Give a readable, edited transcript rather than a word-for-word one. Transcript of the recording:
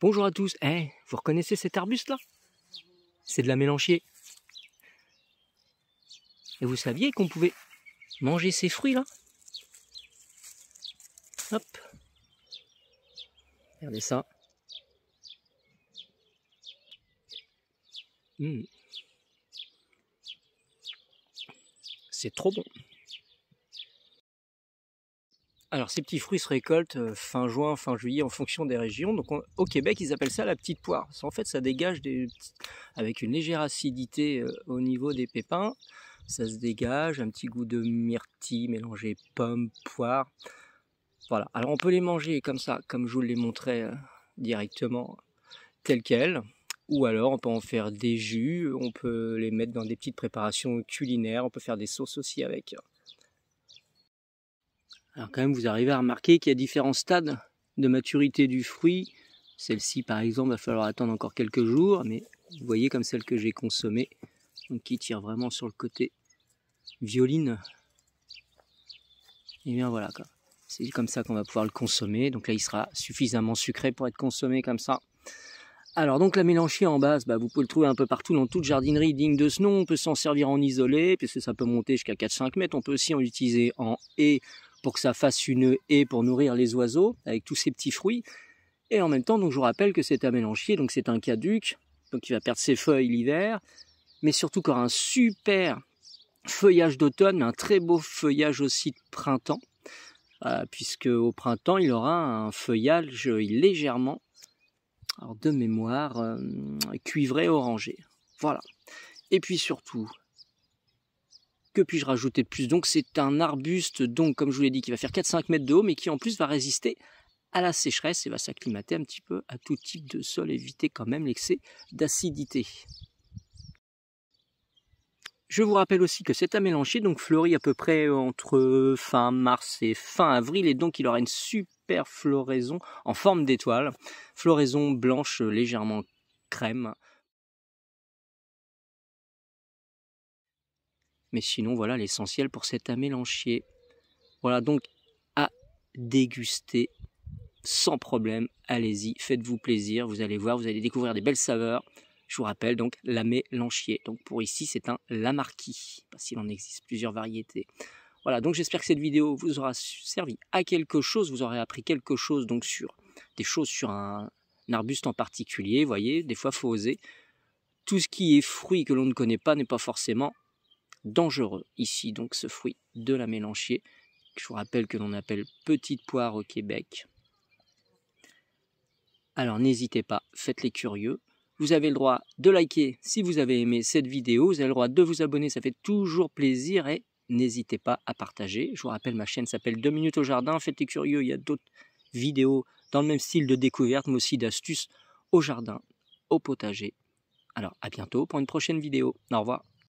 Bonjour à tous. Vous reconnaissez cet arbuste-là? C'est de la mélanchier. Et vous saviez qu'on pouvait manger ces fruits-là? Hop. Regardez ça. C'est trop bon. Alors ces petits fruits se récoltent fin juin, fin juillet en fonction des régions. Donc au Québec, ils appellent ça la petite poire. En fait, ça dégage avec une légère acidité au niveau des pépins. Ça se dégage, un petit goût de myrtille mélangé pommes, poire. Voilà. Alors on peut les manger comme ça, comme je vous les montrais directement, telles quelles. Ou alors on peut en faire des jus, on peut les mettre dans des petites préparations culinaires, on peut faire des sauces aussi avec. Alors quand même, vous arrivez à remarquer qu'il y a différents stades de maturité du fruit. Celle-ci, par exemple, va falloir attendre encore quelques jours, mais vous voyez comme celle que j'ai consommée, donc qui tire vraiment sur le côté violine. Et bien voilà, c'est comme ça qu'on va pouvoir le consommer. Donc là, il sera suffisamment sucré pour être consommé comme ça. Alors donc la mélanchier en base, vous pouvez le trouver un peu partout dans toute jardinerie digne de ce nom. On peut s'en servir en isolé, puisque ça peut monter jusqu'à 4-5 mètres. On peut aussi en utiliser en haie, pour que ça fasse une haie pour nourrir les oiseaux avec tous ces petits fruits. Et en même temps, donc je vous rappelle que c'est un mélanchier, donc c'est un caduc, donc il va perdre ses feuilles l'hiver, mais surtout qu'il aura un super feuillage d'automne, mais un très beau feuillage aussi de printemps, puisque au printemps il aura un feuillage légèrement, alors de mémoire, cuivré orangé. Voilà. Et puis surtout, que puis-je rajouter de plus? Donc c'est un arbuste, donc comme je vous l'ai dit, qui va faire 4-5 mètres de haut, mais qui en plus va résister à la sécheresse et va s'acclimater un petit peu à tout type de sol, éviter quand même l'excès d'acidité. Je vous rappelle aussi que c'est un mélanchier, donc fleurit à peu près entre fin mars et fin avril, et donc il aura une super floraison en forme d'étoile, floraison blanche légèrement crème. Mais sinon, voilà l'essentiel pour cet amélanchier. Voilà donc à déguster sans problème. Allez-y, faites-vous plaisir. Vous allez voir, vous allez découvrir des belles saveurs. Je vous rappelle donc l'amélanchier. Donc pour ici, c'est un lamarquis, parce qu'il en existe plusieurs variétés. Voilà, donc j'espère que cette vidéo vous aura servi à quelque chose. Vous aurez appris quelque chose donc sur des choses sur un arbuste en particulier. Vous voyez, des fois, il faut oser. Tout ce qui est fruit que l'on ne connaît pas n'est pas forcément dangereux. Ici, donc, ce fruit de l'amélanchier, je vous rappelle que l'on appelle petite poire au Québec. Alors, n'hésitez pas, faites les curieux. Vous avez le droit de liker si vous avez aimé cette vidéo. Vous avez le droit de vous abonner, ça fait toujours plaisir. Et n'hésitez pas à partager. Je vous rappelle, ma chaîne s'appelle 2 minutes au jardin. Faites les curieux, il y a d'autres vidéos dans le même style de découverte, mais aussi d'astuces au jardin, au potager. Alors, à bientôt pour une prochaine vidéo. Au revoir.